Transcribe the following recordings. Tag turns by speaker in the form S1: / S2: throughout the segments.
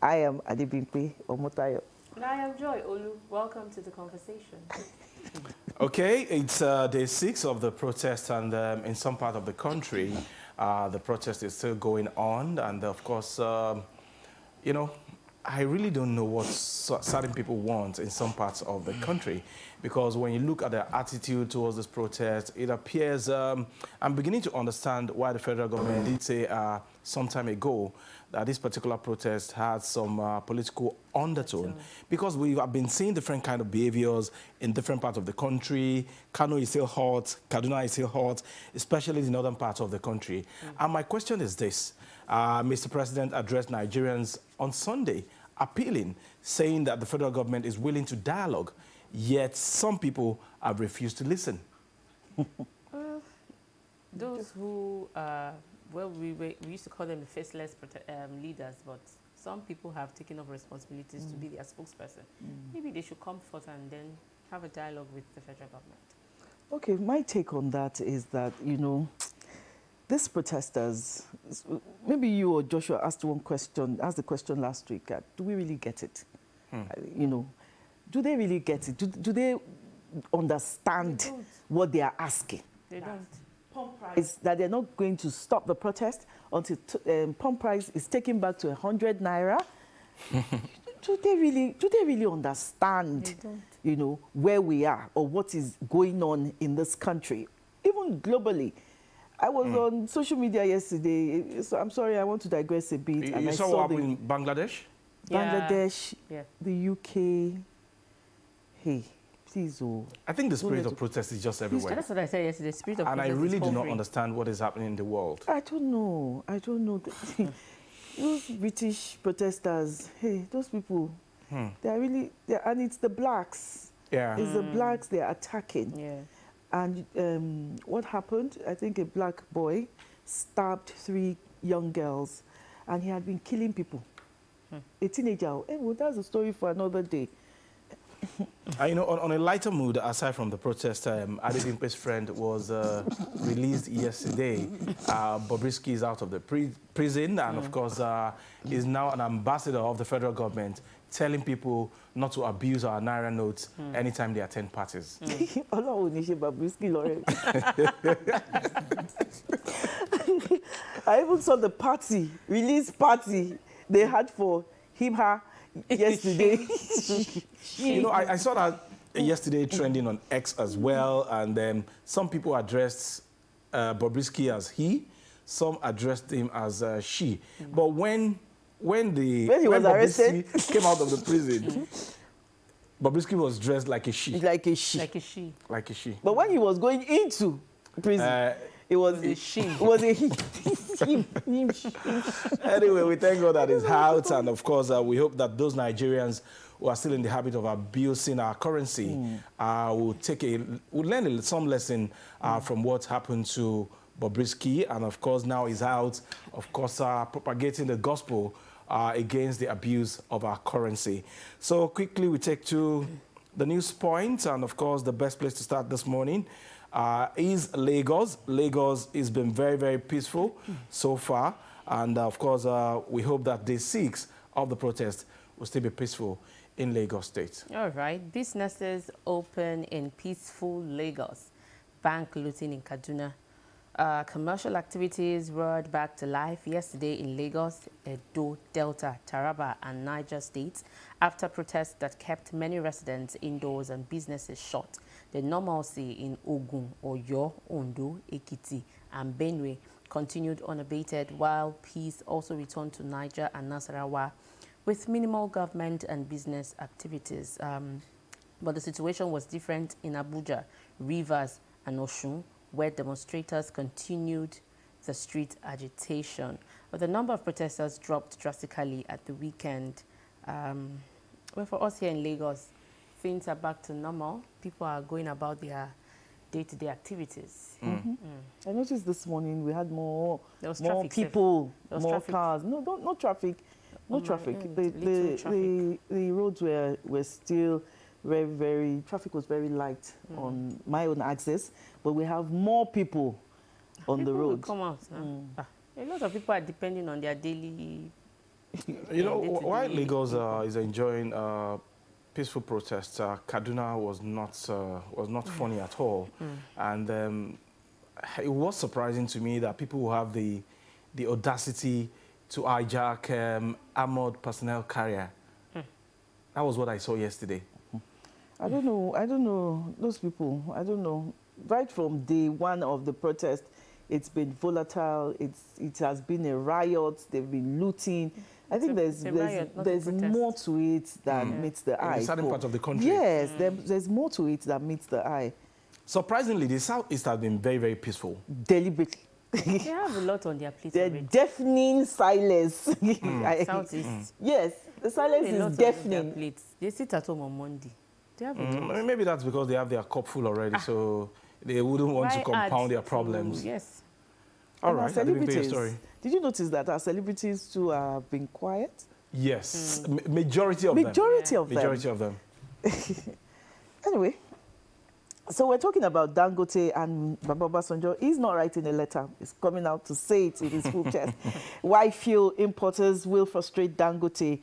S1: I am Adebimpe Omotayo.
S2: And I am Joy Olu. Welcome to the conversation.
S3: Okay, it's day 6 of the protest, and in some part of the country, the protest is still going on. And of course, you know, I really don't know what certain people want in some parts of the country, because when you look at their attitude towards this protest, it appears, I'm beginning to understand why the federal government did say some time ago that this particular protest had some political undertone, because we have been seeing different kind of behaviors in different parts of the country. Kano is still hot, Kaduna is still hot, especially the northern parts of the country. And my question is this. Mr. President addressed Nigerians on Sunday, appealing, saying that the federal government is willing to dialogue, yet some people have refused to listen.
S2: Those who, well, we used to call them the faceless leaders, but some people have taken up responsibilities to be their spokesperson. Maybe they should come forth and then have a dialogue with the federal government.
S1: Okay, my take on that is that, you know, these protesters, maybe you or Joshua asked the question last week, do we really get it? You know, do they really get it? Do they understand what they are asking?
S2: They don't.
S1: Pump price, that they're not going to stop the protest until pump price is taken back to 100 naira. do they really understand, you know, where we are or what is going on in this country, even globally? I was on social media yesterday. So I'm sorry, I want to digress a bit.
S3: You saw what happened in Bangladesh?
S1: Bangladesh, the UK. Hey, please, oh.
S3: I think the spirit of protest is just everywhere.
S2: That's what I said yesterday. The spirit of protest.
S3: And I really do not understand what is happening in the world.
S1: I don't know. Those British protesters, hey, those people, they are really, and it's the blacks.
S3: Yeah.
S1: It's the blacks they are attacking.
S2: Yeah.
S1: And what happened? I think a black boy stabbed 3 young girls, and he had been killing people. A teenager. Well, that's a story for another day.
S3: You know, on a lighter mood, aside from the protest, Adebimpe's friend was released yesterday. Bobrisky is out of the prison, and of course, is now an ambassador of the federal government, telling people not to abuse our Naira notes anytime they attend parties. I even saw the release party they had for him, her, yesterday. You know, I saw that yesterday trending on X as well, and then some people addressed Bobrisky as he, some addressed him as she. But when
S1: arrested,
S3: Bobrisky came out of the prison, Bobrisky was dressed like a she.
S1: Like a she.
S2: Like a she.
S3: Like a she.
S1: But when he was going into prison, it was a she. It was a he.
S3: Anyway, we thank God that he's out, and of course, we hope that those Nigerians who are still in the habit of abusing our currency will learn some lesson from what happened to Bobrisky, and of course now he's out, of course, propagating the gospel against the abuse of our currency. So quickly we take to the news points, and of course the best place to start this morning is Lagos. Lagos has been very, very peaceful so far, and of course we hope that day 6 of the protest will still be peaceful in Lagos State.
S2: All right. Businesses open in peaceful Lagos. Bank looting in Kaduna. Commercial activities roared back to life yesterday in Lagos, Edo, Delta, Taraba, and Niger states after protests that kept many residents indoors and businesses shut. The normalcy in Ogun, Oyo, Ondo, Ekiti, and Benue continued unabated, while peace also returned to Niger and Nasarawa with minimal government and business activities. But the situation was different in Abuja, Rivers, and Osun, where demonstrators continued the street agitation. But the number of protesters dropped drastically at the weekend. Well, for us here in Lagos, things are back to normal. People are going about their day-to-day activities.
S1: I noticed this morning we had more
S2: traffic
S1: people, more
S2: traffic.
S1: Cars. No, not traffic. No traffic. The roads were still traffic was very light on my own axis, but we have more people on the road.
S2: Come out now. A lot of people are depending on their daily
S3: You know,
S2: day-to-day
S3: while Lagos
S2: people.
S3: is enjoying peaceful protests, Kaduna was not funny at all, and it was surprising to me that people who have the audacity to hijack armored personnel carrier. That was what I saw yesterday.
S1: I don't know those people. I don't know. Right from day one of the protest, it's been volatile. It has been a riot. They've been looting. I think
S2: it's a riot, not a
S1: there's
S2: protest.
S1: more to it than meets the eye.
S3: In certain parts of the country.
S1: Yes, there's more to it than meets the eye.
S3: Surprisingly, the Southeast has been very, very peaceful.
S1: Deliberately.
S2: They have a lot on their plate
S1: The
S2: already.
S1: deafening silence.
S2: Southeast.
S1: Yes, the
S2: They have
S1: silence
S2: a lot
S1: is
S2: on their
S1: deafening.
S2: plates. They sit at home on Monday. They have a lot.
S3: Maybe that's because they have their cup full already, so they wouldn't want to
S2: Why
S3: compound
S2: add
S3: their
S2: to-
S3: problems.
S2: Yes.
S3: All
S1: And our
S3: right, I didn't pay your
S1: celebrities,
S3: story.
S1: did you notice that our celebrities too have been quiet?
S3: Yes, majority of them.
S1: Majority of them.
S3: Majority of them.
S1: Anyway, so we're talking about Dangote, and Baba Obasanjo. He's not writing a letter. He's coming out to say it in his full chest. Why fuel importers will frustrate Dangote.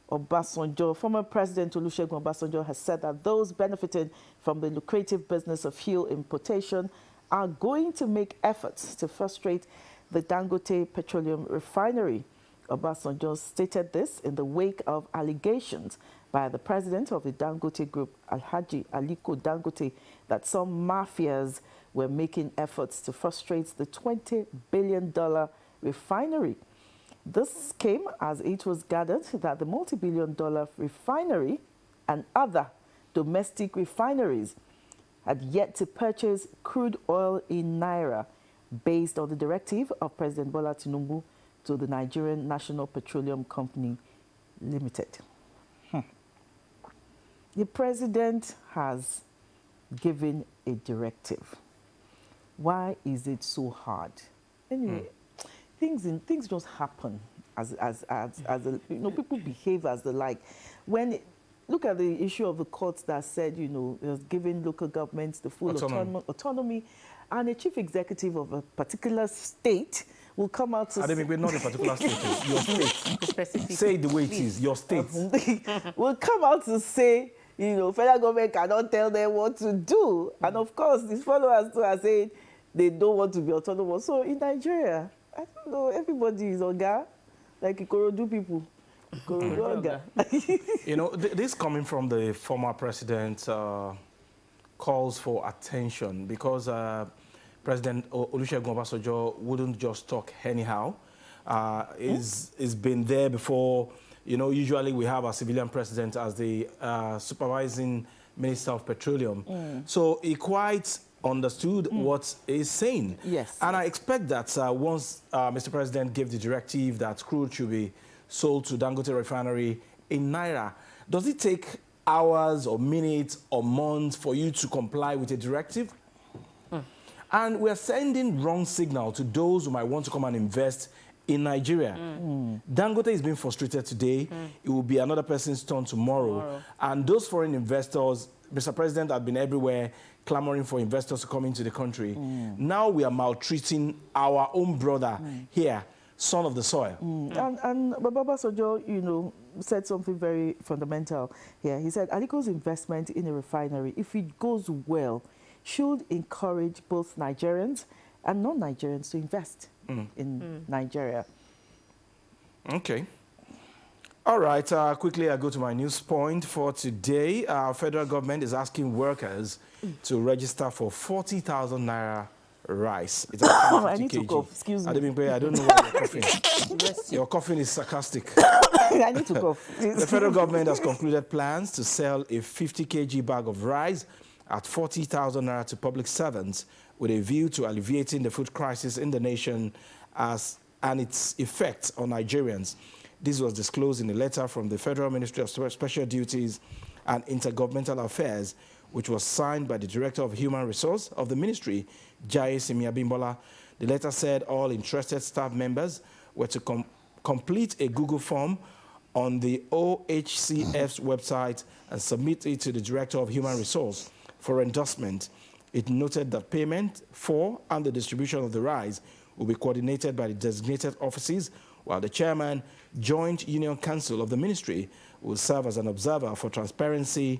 S1: Obasanjo, former President Olusegun Obasanjo, has said that those benefiting from the lucrative business of fuel importation are going to make efforts to frustrate the Dangote Petroleum Refinery. Obasanjo stated this in the wake of allegations by the president of the Dangote Group, Alhaji Aliko Dangote, that some mafias were making efforts to frustrate the $20 billion refinery. This came as it was gathered that the multi-billion-dollar refinery and other domestic refineries had yet to purchase crude oil in Naira based on the directive of President Bola Tinubu to the Nigerian National Petroleum Company Limited. The president has given a directive. Why is it so hard? Anyway, things just happen as people behave as they like. Look at the issue of the courts that said, it was giving local governments the full autonomy, and a chief executive of a particular state will come out to
S3: Ademigbe, not a particular state, your state.
S2: Specific.
S3: Say it the way it is, your state.
S1: will come out to say, federal government cannot tell them what to do. And of course, these followers too are saying they don't want to be autonomous. So in Nigeria, I don't know, everybody is Oga, like Ikorodu people. Ikorodu Oga.
S3: This coming from the former president calls for attention because President Olusegun Obasanjo wouldn't just talk anyhow. He's been there before. Usually we have a civilian president as the supervising minister of petroleum. So he quite understood what he's saying.
S1: Yes.
S3: And I expect that once Mr. President gave the directive that crude should be sold to Dangote Refinery in Naira, does it take hours or minutes or months for you to comply with a directive? And we're sending wrong signal to those who might want to come and invest in Nigeria. Dangote is being frustrated today. It will be another person's turn tomorrow. And those foreign investors, Mr. President had been everywhere clamoring for investors to come into the country. Now we are maltreating our own brother here, son of the soil.
S1: And Baba Obasanjo, said something very fundamental here. He said, Aliko's investment in a refinery, if it goes well, should encourage both Nigerians and non-Nigerians to invest in Nigeria.
S3: Okay. All right, quickly I go to my news point for today. Our federal government is asking workers to register for 40,000 Naira rice. It's
S1: I need to cough, excuse me.
S3: I don't know why you're coughing. Your coughing is sarcastic.
S1: I need to cough.
S3: The federal government has concluded plans to sell a 50 kg bag of rice at 40,000 Naira to public servants with a view to alleviating the food crisis in the nation and its effects on Nigerians. This was disclosed in a letter from the Federal Ministry of Special Duties and Intergovernmental Affairs, which was signed by the Director of Human Resource of the Ministry, Jai Simi-Abimbola. The letter said all interested staff members were to complete a Google form on the OHCF's website and submit it to the Director of Human Resource for endorsement. It noted that payment for and the distribution of the rice will be coordinated by the designated offices while the chairman, Joint Union Council of the ministry, will serve as an observer for transparency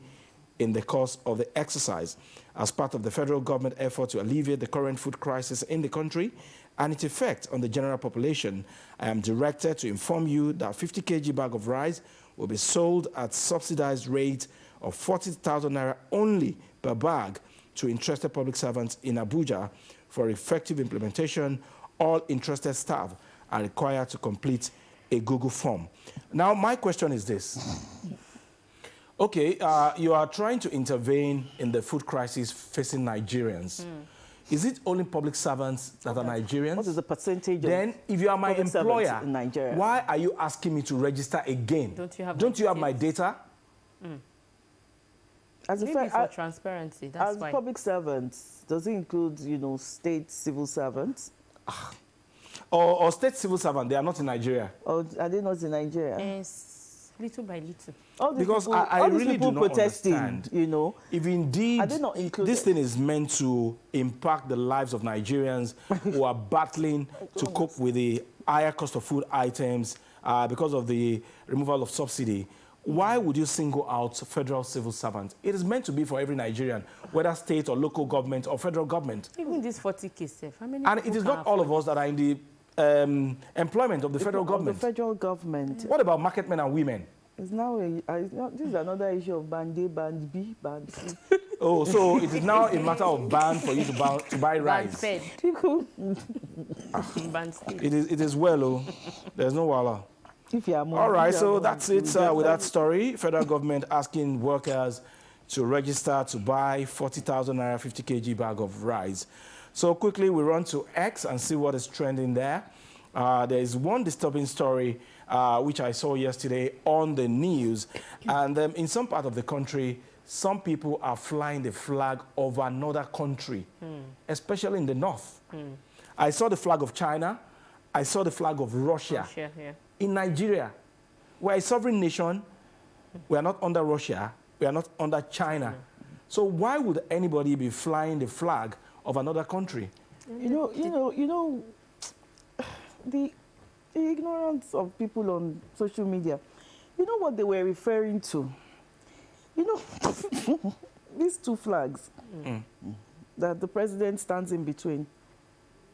S3: in the course of the exercise. As part of the federal government effort to alleviate the current food crisis in the country and its effect on the general population, I am directed to inform you that 50 kg bag of rice will be sold at subsidized rate of 40,000 naira only per bag to interested public servants in Abuja. For effective implementation, all interested staff are required to complete a Google form. Now, my question is this. Okay, you are trying to intervene in the food crisis facing Nigerians. Is it only public servants that are Nigerians?
S1: What is the percentage
S3: Then, if you are my
S1: public servants
S3: employer,
S1: in Nigeria?
S3: why are you asking me to register again?
S2: Don't you have
S3: my data?
S1: As a
S2: Maybe for transparency, that's
S1: as
S2: why.
S1: public servants, does it include, state civil servants?
S3: Or state civil servants, they are not in Nigeria.
S1: Or are they not in Nigeria?
S2: Yes, little by little.
S1: All these
S3: Because
S1: people,
S3: I
S1: all these
S3: really
S1: people
S3: do not
S1: protesting,
S3: understand. If indeed
S1: Are they not included?
S3: this thing is meant to impact the lives of Nigerians who are battling to cope with the higher cost of food items because of the removal of subsidy, why would you single out federal civil servants? It is meant to be for every Nigerian, whether state or local government or federal government.
S2: Even this 40K stuff, how many
S3: And
S2: people
S3: it is
S2: can
S3: not all of us that are in the employment of the federal government.
S1: The federal government.
S3: What about market men and women?
S1: It's now this is another issue of band A, band B, band C.
S3: Oh, so it is now a matter of ban for you to buy
S2: Band
S3: rice.
S2: fed,
S1: People,
S2: band state.
S3: It is well, oh. There's no wala.
S1: if you are more,
S3: All right,
S1: if you are
S3: so
S1: more,
S3: that's it with that story. Federal government asking workers to register to buy 40,000 naira 50 kg bag of rice. So quickly we run to X and see what is trending there. There is one disturbing story which I saw yesterday on the news. And in some part of the country, some people are flying the flag of another country, especially in the north. I saw the flag of China. I saw the flag of Russia.
S2: Yeah.
S3: In Nigeria, we're a sovereign nation. We are not under Russia. We are not under China. So why would anybody be flying the flag of another country?
S1: The ignorance of people on social media. You know what they were referring to? These two flags that the president stands in between,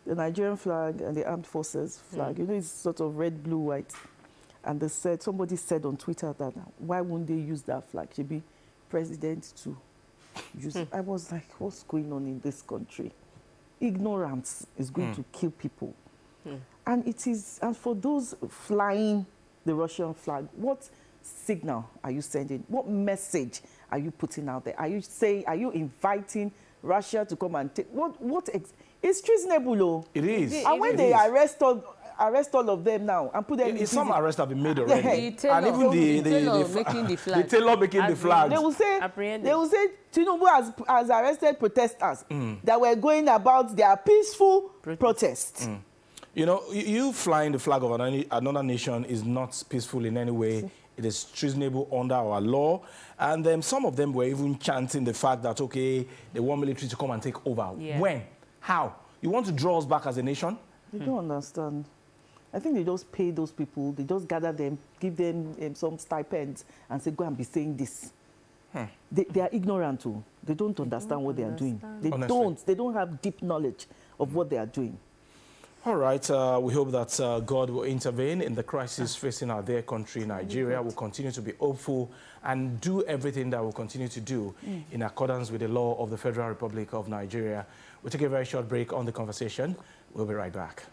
S1: the Nigerian flag and the armed forces flag. It's sort of red, blue, white. And somebody said on Twitter that why wouldn't they use that flag? Should be president to use it. I was like, what's going on in this country? Ignorance is going to kill people. And for those flying the Russian flag, what signal are you sending? What message are you putting out there? Are you inviting Russia to come and take it's treasonable, though.
S3: It is.
S1: And when they arrest all of them now and put them in
S3: some
S1: prison,
S3: arrests have been made already.
S2: The tailor,
S3: and even
S2: making the flag.
S3: The tailor making the flag.
S1: they will say
S2: Apprehended.
S1: Tinubu has arrested protesters that were going about their peaceful protest.
S3: You flying the flag of another nation is not peaceful in any way. It is treasonable under our law. And some of them were even chanting the fact that, okay, they want military to come and take over.
S2: Yeah.
S3: When? How? You want to draw us back as a nation?
S1: They don't understand. I think they just pay those people. They just gather them, give them some stipends, and say, go and be saying this. They are ignorant too. They don't understand what they are doing. They don't have deep knowledge of what they are doing.
S3: All right. We hope that God will intervene in the crisis facing our dear country, Nigeria. We'll continue to be hopeful and do everything that we'll continue to do in accordance with the law of the Federal Republic of Nigeria. We'll take a very short break on the conversation. We'll be right back.